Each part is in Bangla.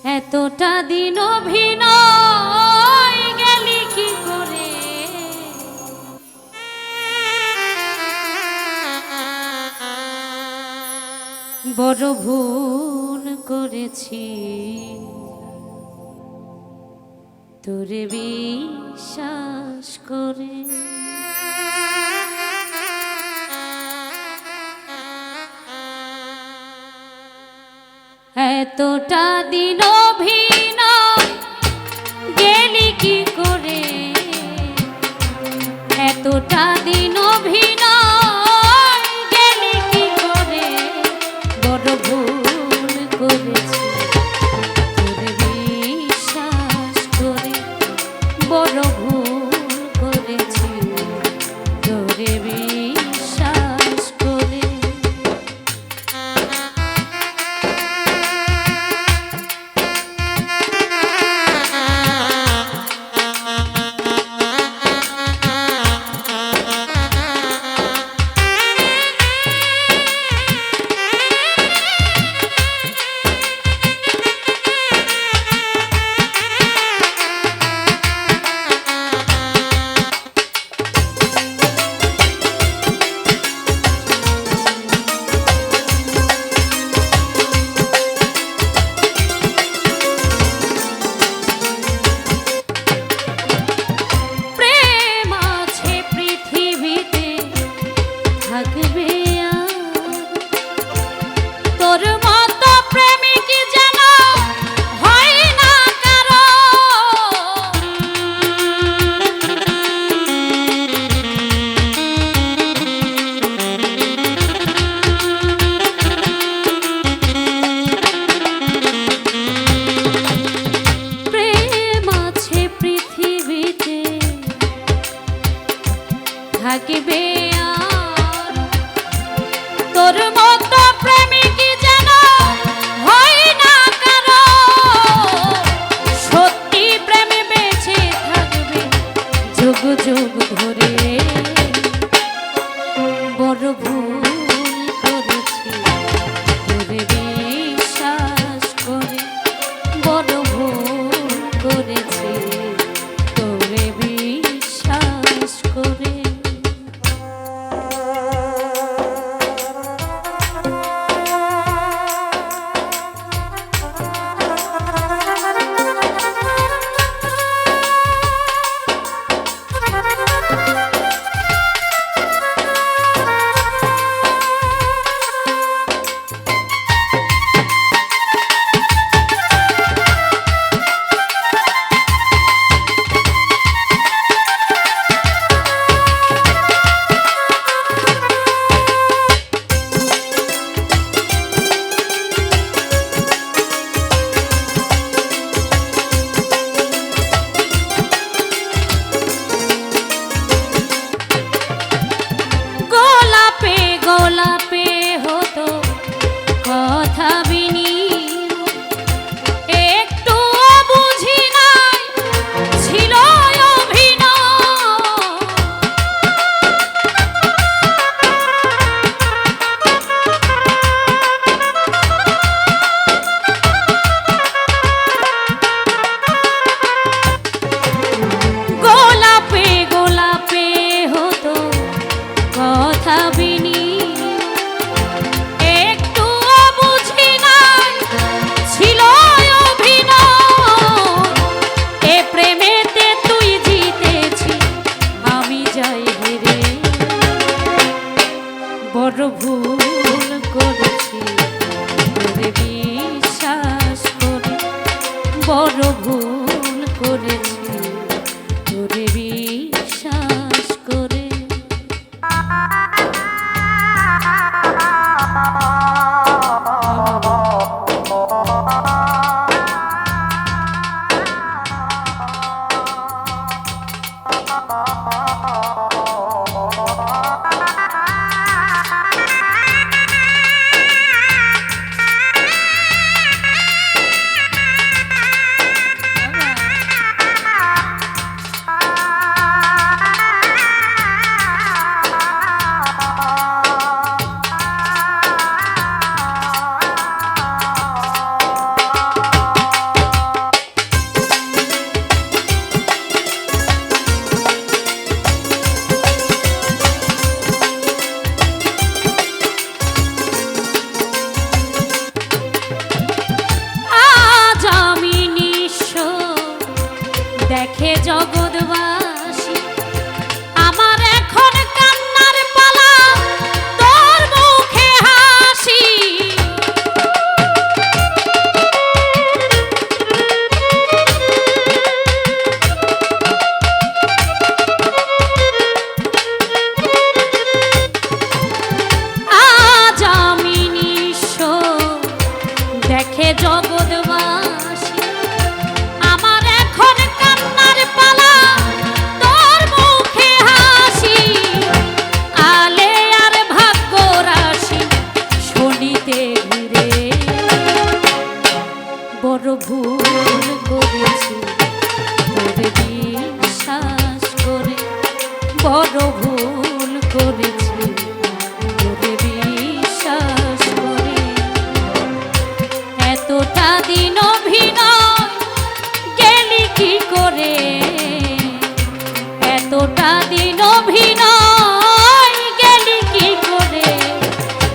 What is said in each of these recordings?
এতটা দিন অভিনয় গেলি কি করে, বড় ভুল করেছি তোরে বিশ্বাস করে। এতটা দিন অভিনয় গেলি কি করে, এতটা দিন অভিনয় গেলি কি করে, বড় ভুল করেছি তোরে বিশ্বাস করে, বড় ভুল করেছি তোরে বিশ্বাস করে। ভালোবাসি। আমার এখন কান্নার পালা, তোর মুখে হাসি, আলে আর ভাগ্য রাশি শনিতে ঘুরে। বড় ভুল করেছি তোরে বিশ্বাস করে, বড় ভুল করেছি তোরে বিশ্বাস করে। এতটা দিন অভিনয় গেলি কি করে, এতটা দিন অভিনয় গেলি কি করে।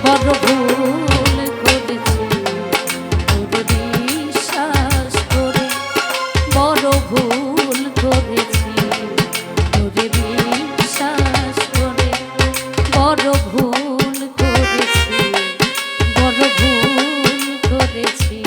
বড় ভুল করেছি তোরে বিশ্বাস করে, বড় ভুল করেছি তোরে বিশ্বাস করে, বড় ভুল করেছি, বড় ভুল করেছি।